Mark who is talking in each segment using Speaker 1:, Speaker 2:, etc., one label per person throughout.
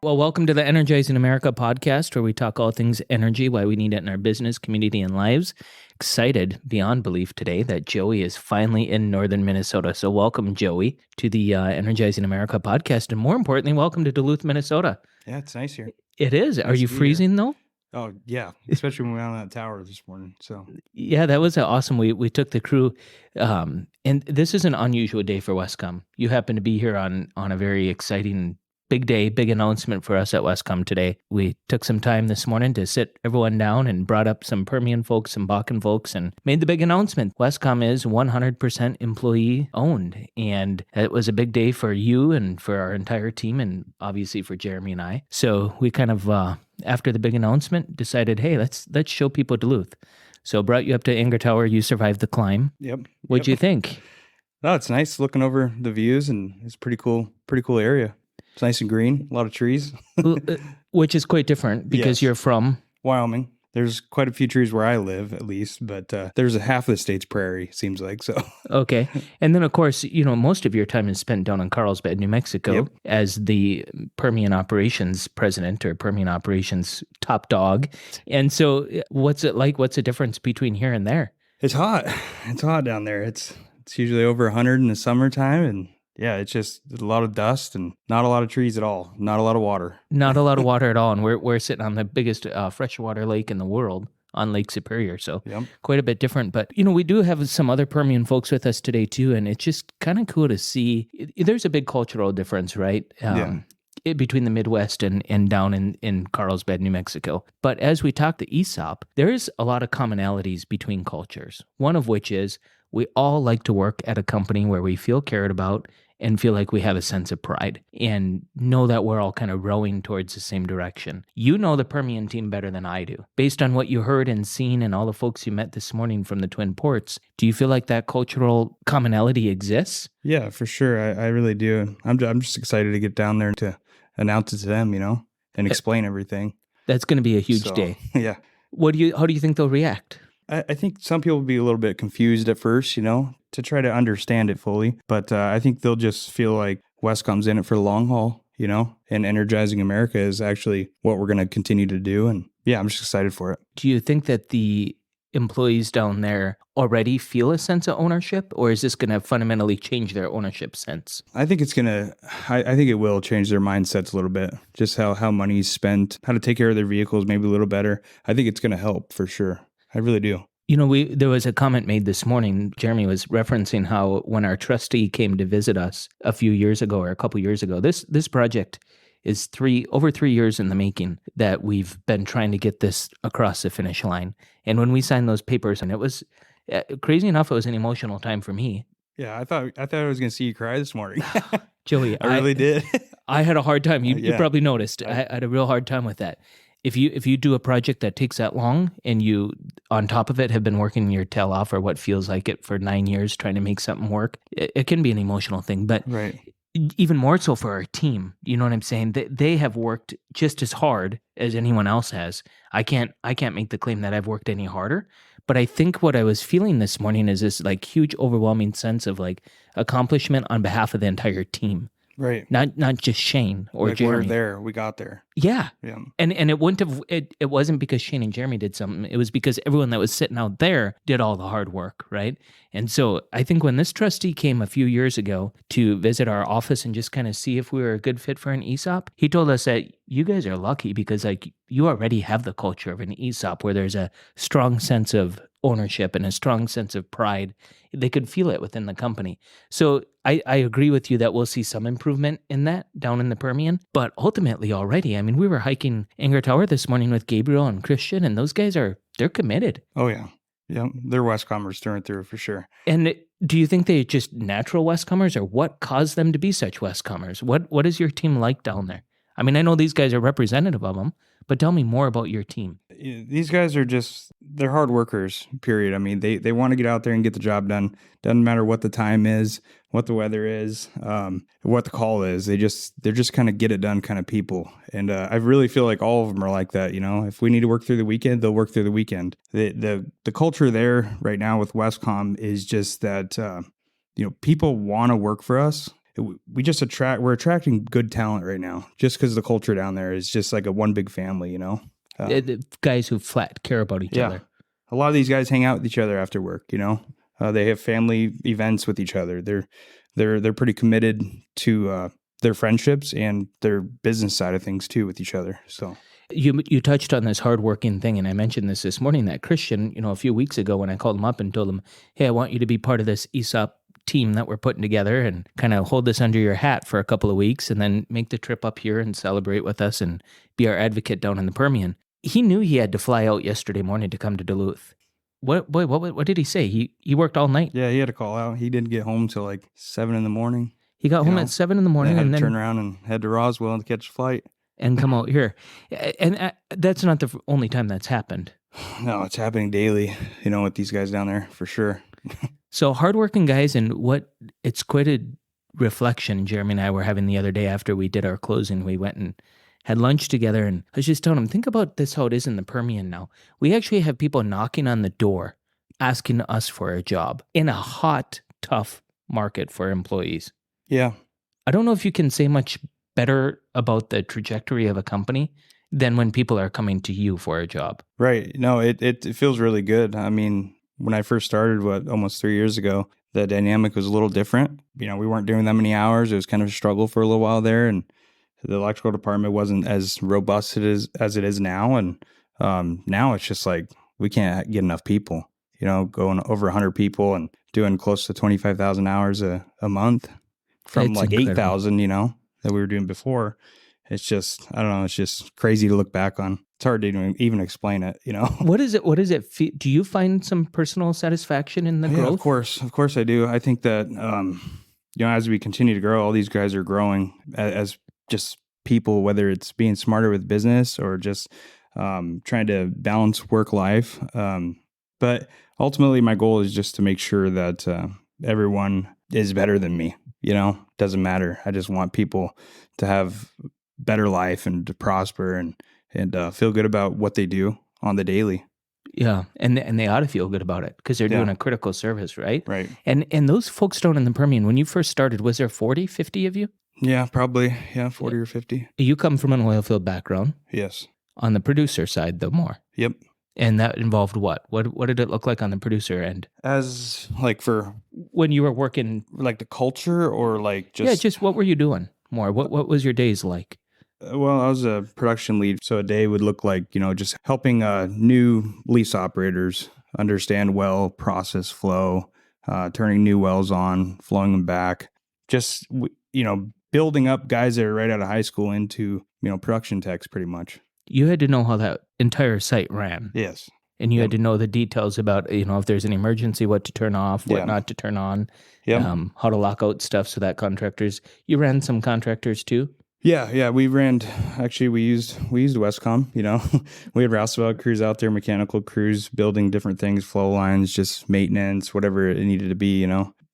Speaker 1: Well, welcome to the Energizing America podcast, where we talk all things energy, why we need it in our business, community, and lives. Excited beyond belief today that Joey is finally in northern Minnesota. So welcome, Joey, to the Energizing America podcast. And more importantly, welcome to Duluth, Minnesota.
Speaker 2: Yeah, it's nice here.
Speaker 1: It is.
Speaker 2: Nice
Speaker 1: Are you
Speaker 2: to be
Speaker 1: freezing
Speaker 2: here.
Speaker 1: though?
Speaker 2: Oh, yeah, especially when we went on that tower this morning. So
Speaker 1: Yeah, that was awesome. We took the crew, and this is an unusual day for Wescom. You happen to be here on a very exciting big day, big announcement for us at Wescom today. We took some time this morning to sit everyone down and brought up some Permian folks, some Bakken folks, and made the big announcement. Wescom is 100% employee owned, and it was a big day for you and for our entire team, and obviously for Jeremy and I. So we kind of, after the big announcement, decided, hey, let's show people Duluth. So brought you up to Anger Tower. You survived the climb.
Speaker 2: Yep.
Speaker 1: What'd you think?
Speaker 2: Oh, it's nice looking over the views, and it's pretty cool area. It's nice and green, a lot of trees.
Speaker 1: Which is quite different because
Speaker 2: Yes.
Speaker 1: you're from
Speaker 2: Wyoming. There's quite a few trees where I live, at least, but there's a half of the state's prairie, seems like. So
Speaker 1: Okay. And then, of course, most of your time is spent down in Carlsbad, New Mexico,
Speaker 2: Yep.
Speaker 1: as the Permian Operations President or Permian Operations top dog. And so what's it like? What's the difference between here and there?
Speaker 2: it's hot. It's hot down there. It's usually over 100 in the summertime, and yeah, it's just a lot of dust and not a lot of trees at all. Not a lot of water.
Speaker 1: Not a lot of water at all. And we're sitting on the biggest freshwater lake in the world on Lake Superior. So
Speaker 2: Yep.
Speaker 1: quite a bit different. But, we do have some other Permian folks with us today too. And it's just kind of cool to see. There's a big cultural difference, right? Between the Midwest and down in Carlsbad, New Mexico. But as we talk to ESOP, there is a lot of commonalities between cultures. One of which is we all like to work at a company where we feel cared about and feel like we have a sense of pride and know that we're all kind of rowing towards the same direction. You know the Permian team better than I do. Based on what you heard and seen and all the folks you met this morning from the Twin Ports, do you feel like that cultural commonality exists?
Speaker 2: Yeah, for sure. I really do. I'm just excited to get down there to announce it to them, and explain everything.
Speaker 1: That's going to be a huge
Speaker 2: So,
Speaker 1: day.
Speaker 2: Yeah.
Speaker 1: How do you think they'll react?
Speaker 2: I think some people will be a little bit confused at first, to try to understand it fully. But I think they'll just feel like Wescom's in it for the long haul, and Energizing America is actually what we're going to continue to do. And yeah, I'm just excited for it.
Speaker 1: Do you think that the employees down there already feel a sense of ownership, or is this going to fundamentally change their ownership sense?
Speaker 2: I think I think it will change their mindsets a little bit, just how money's spent, how to take care of their vehicles maybe a little better. I think it's going to help for sure. I really do.
Speaker 1: There was a comment made this morning. Jeremy was referencing how when our trustee came to visit us a few years ago or a couple years ago, this project is over 3 years in the making that we've been trying to get this across the finish line. And when we signed those papers, and it was crazy enough, it was an emotional time for me.
Speaker 2: Yeah, I thought I was going to see you cry this morning.
Speaker 1: Joey,
Speaker 2: I really did.
Speaker 1: I had a hard time. You
Speaker 2: Yeah.
Speaker 1: probably noticed. I had a real hard time with that. If you do a project that takes that long and you, on top of it, have been working your tail off or what feels like it for 9 years trying to make something work, it can be an emotional thing. But
Speaker 2: Right.
Speaker 1: even more so for our team, you know what I'm saying? They have worked just as hard as anyone else has. I can't make the claim that I've worked any harder, but I think what I was feeling this morning is this like huge, overwhelming sense of like accomplishment on behalf of the entire team.
Speaker 2: Right.
Speaker 1: Not just Shane or
Speaker 2: Like
Speaker 1: Jeremy.
Speaker 2: we're there. We got there.
Speaker 1: Yeah.
Speaker 2: Yeah.
Speaker 1: And it wouldn't have it wasn't because Shane and Jeremy did something. It was because everyone that was sitting out there did all the hard work, right? And so I think when this trustee came a few years ago to visit our office and just kind of see if we were a good fit for an ESOP, he told us that you guys are lucky because like you already have the culture of an ESOP where there's a strong sense of ownership and a strong sense of pride. They could feel it within the company. So I agree with you that we'll see some improvement in that down in the Permian. But ultimately already, I mean, we were hiking Anger Tower this morning with Gabriel and Christian, and those guys they're committed.
Speaker 2: Oh, yeah. Yeah. They're Wescomers through and through for sure.
Speaker 1: And do you think they're just natural Wescomers, or what caused them to be such Wescomers? What is your team like down there? I mean, I know these guys are representative of them, but tell me more about your team.
Speaker 2: These guys are they're hard workers, period. I mean, they want to get out there and get the job done. Doesn't matter what the time is, what the weather is, what the call is. They're just kind of get it done kind of people. And I really feel like all of them are like that. If we need to work through the weekend, they'll work through the weekend. The culture there right now with Wescom is just that, people want to work for us. we're attracting good talent right now just because the culture down there is just like a one big family, you know?
Speaker 1: The guys who flat care about each other.
Speaker 2: A lot of these guys hang out with each other after work, you know? They have family events with each other. They're pretty committed to their friendships and their business side of things too with each other. So
Speaker 1: you touched on this hardworking thing, and I mentioned this morning, that Christian, a few weeks ago when I called him up and told him, hey, I want you to be part of this ESOP team that we're putting together and kind of hold this under your hat for a couple of weeks and then make the trip up here and celebrate with us and be our advocate down in the Permian. He knew he had to fly out yesterday morning to come to Duluth. What did he say? He worked all night.
Speaker 2: Yeah, he had to call out. He didn't get home till like 7 a.m.
Speaker 1: He got home at 7 a.m.
Speaker 2: and then turn around and head to Roswell to catch a flight
Speaker 1: and come out here. And that's not the only time that's happened.
Speaker 2: No, it's happening daily, with these guys down there for sure.
Speaker 1: So hardworking guys, and it's quite a reflection Jeremy and I were having the other day after we did our closing. We went and had lunch together, and I was just telling him, think about this, how it is in the Permian now. We actually have people knocking on the door asking us for a job in a hot, tough market for employees.
Speaker 2: Yeah.
Speaker 1: I don't know if you can say much better about the trajectory of a company than when people are coming to you for a job.
Speaker 2: Right. No, it feels really good. I mean, when I first started, almost 3 years ago, the dynamic was a little different. We weren't doing that many hours. It was kind of a struggle for a little while there, and the electrical department wasn't as robust as it is now. And now it's just like we can't get enough people, going over 100 people and doing close to 25,000 hours a month from
Speaker 1: It's
Speaker 2: like
Speaker 1: incredible.
Speaker 2: 8,000, that we were doing before. It's just, I don't know, it's just crazy to look back on. It's hard to even explain it,
Speaker 1: What is it? Do you find some personal satisfaction in the growth?
Speaker 2: Of course I do. I think that, as we continue to grow, all these guys are growing as just people, whether it's being smarter with business or just trying to balance work life. But ultimately, my goal is just to make sure that everyone is better than me. Doesn't matter. I just want people to have better life and to prosper and feel good about what they do on the daily.
Speaker 1: Yeah, and they ought to feel good about it because they're doing a critical service, right?
Speaker 2: Right.
Speaker 1: And those folks down in the Permian, when you first started, was there 40, 50 of you?
Speaker 2: Yeah, probably. Yeah, 40 or 50.
Speaker 1: You come from an oil field background.
Speaker 2: Yes.
Speaker 1: On the producer side, though, more.
Speaker 2: Yep.
Speaker 1: And that involved what? What did it look like on the producer end?
Speaker 2: As like for
Speaker 1: when you were working,
Speaker 2: like the culture or like just
Speaker 1: just what were you doing more? What was your days like?
Speaker 2: Well, I was a production lead, so a day would look like just helping new lease operators understand well process flow, turning new wells on, flowing them back, just building up guys that are right out of high school into production techs pretty much.
Speaker 1: You had to know how that entire site ran.
Speaker 2: Yes.
Speaker 1: And you had to know the details about, if there's an emergency, what to turn off, what not to turn on, how to lock out stuff so that you ran some contractors too?
Speaker 2: Yeah. We used Wescom, we had roustabout crews out there, mechanical crews, building different things, flow lines, just maintenance, whatever it needed to be,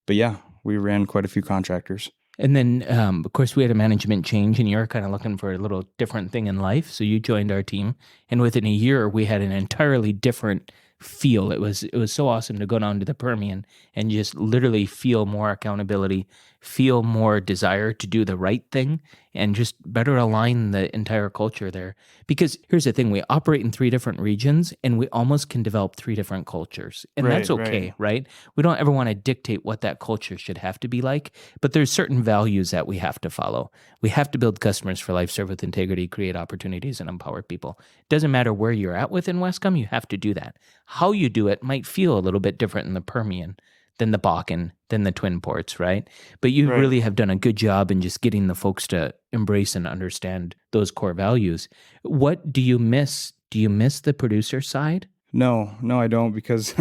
Speaker 2: But yeah, we ran quite a few contractors.
Speaker 1: And then, of course, we had a management change, and you're kind of looking for a little different thing in life. So you joined our team, and within a year, we had an entirely different feel. It was so awesome to go down to the Permian and just literally feel more accountability, feel more desire to do the right thing, and just better align the entire culture there. Because here's the thing, we operate in 3 different regions, and we almost can develop 3 different cultures. And that's okay, right? We don't ever want to dictate what that culture should have to be like, but there's certain values that we have to follow. We have to build customers for life, serve with integrity, create opportunities, and empower people. Doesn't matter where you're at within Wescom, you have to do that. How you do it might feel a little bit different in the Permian than the Bakken, than the Twin Ports, right? But you really have done a good job in just getting the folks to embrace and understand those core values. What do you miss? Do you miss the producer side?
Speaker 2: No, I don't, because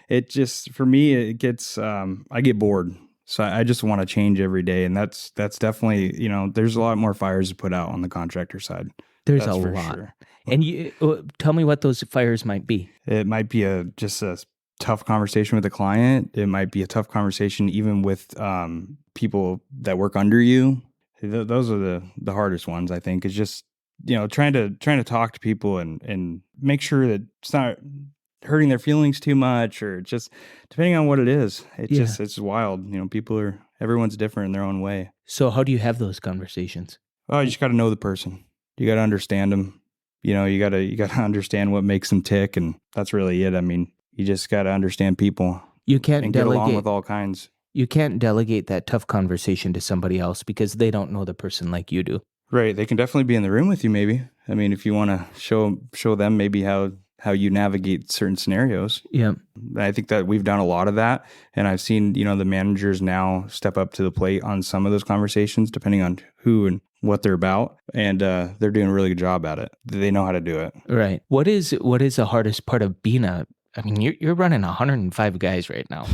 Speaker 2: it just, for me, it gets, I get bored. So I just want to change every day. And that's definitely, there's a lot more fires to put out on the contractor side.
Speaker 1: There's a lot. Sure. And you tell me what those fires might be.
Speaker 2: It might be just a tough conversation with the client. It might be a tough conversation even with people that work under you. Those are the hardest ones, I think, is just, trying to talk to people and make sure that it's not hurting their feelings too much, or just depending on what it is. It's wild. People are Everyone's different in their own way.
Speaker 1: So how do you have those conversations?
Speaker 2: Oh, you just got to know the person. You got to understand them. You got to understand what makes them tick, and that's really it. I mean, you just got to understand people.
Speaker 1: You can't
Speaker 2: and
Speaker 1: delegate.
Speaker 2: Get along with all kinds.
Speaker 1: You can't delegate that tough conversation to somebody else because they don't know the person like you do.
Speaker 2: Right. They can definitely be in the room with you, maybe. I mean, if you want to show them maybe how you navigate certain scenarios.
Speaker 1: Yeah.
Speaker 2: I think that we've done a lot of that. And I've seen, the managers now step up to the plate on some of those conversations, depending on who and what they're about. And they're doing a really good job at it. They know how to do it.
Speaker 1: Right. What is the hardest part of being you're running 105 guys right now.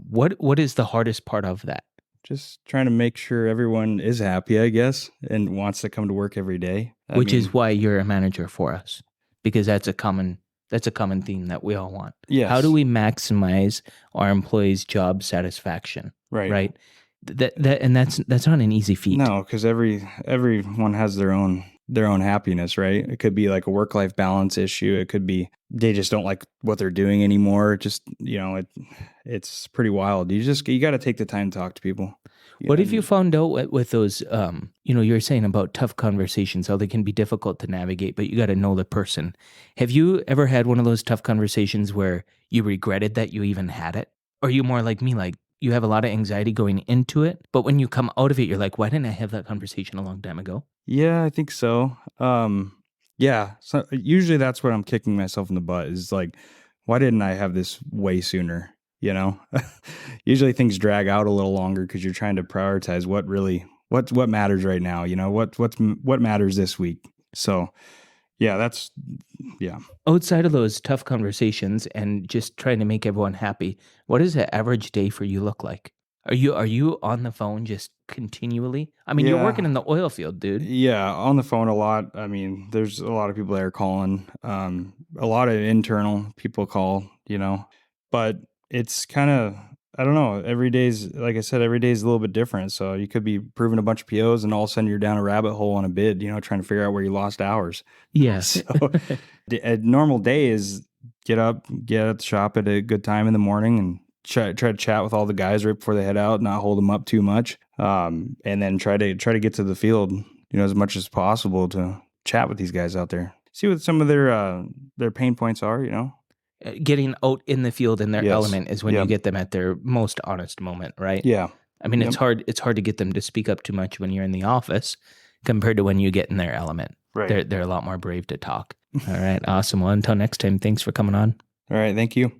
Speaker 1: What is the hardest part of that?
Speaker 2: Just trying to make sure everyone is happy, I guess, and wants to come to work every day.
Speaker 1: Which is why you're a manager for us, because that's a common theme that we all want.
Speaker 2: Yes.
Speaker 1: How do we maximize our employees' job satisfaction?
Speaker 2: Right.
Speaker 1: Right. That's not an easy feat.
Speaker 2: No, because everyone has their own happiness, right? It could be like a work-life balance issue. It could be they just don't like what they're doing anymore. Just, it's pretty wild. You got to take the time to talk to people.
Speaker 1: What have you found out with those, you were saying about tough conversations, how they can be difficult to navigate, but you got to know the person. Have you ever had one of those tough conversations where you regretted that you even had it? Or are you more like me, like you have a lot of anxiety going into it, but when you come out of it, you're like, why didn't I have that conversation a long time ago?
Speaker 2: Yeah, I think so. Yeah. So usually that's what I'm kicking myself in the butt is like, why didn't I have this way sooner? Usually things drag out a little longer because you're trying to prioritize what matters right now. What matters this week. So yeah,
Speaker 1: Outside of those tough conversations and just trying to make everyone happy, what does an average day for you look like? Are you on the phone just continually? I mean, You're working in the oil field, dude.
Speaker 2: Yeah, on the phone a lot. I mean, there's a lot of people there calling. A lot of internal people call, but it's kind of, I don't know. Like I said, every day is a little bit different. So you could be proving a bunch of POs and all of a sudden you're down a rabbit hole on a bid, trying to figure out where you lost hours.
Speaker 1: Yes.
Speaker 2: So a normal day is get at the shop at a good time in the morning and try to chat with all the guys right before they head out, not hold them up too much. And then try to get to the field, as much as possible to chat with these guys out there. See what some of their pain points are,
Speaker 1: Getting out in the field in their
Speaker 2: Yes.
Speaker 1: element is when you get them at their most honest moment, right?
Speaker 2: Yeah.
Speaker 1: I mean, it's hard to get them to speak up too much when you're in the office compared to when you get in their element.
Speaker 2: Right.
Speaker 1: They're a lot more brave to talk. All right. Awesome. Well, until next time, thanks for coming on.
Speaker 2: All right. Thank you.